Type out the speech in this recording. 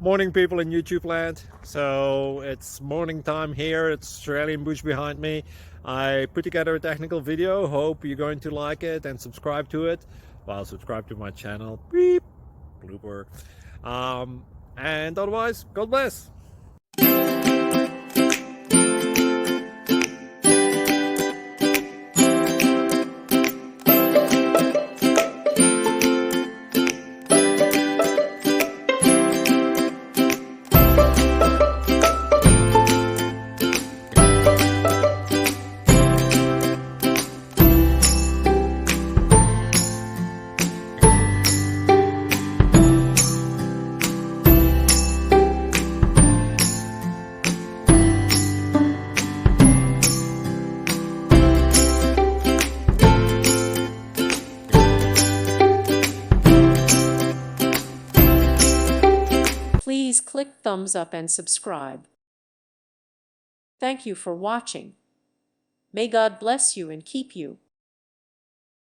Morning, people in YouTube land. So it's morning time here. It's Australian bush behind me. I put together a technical video. Hope you're going to like it and subscribe to it. Well, subscribe to my channel. Beep. Blooper. And otherwise, God bless. Please click thumbs up and subscribe. Thank you for watching. May God bless you and keep you.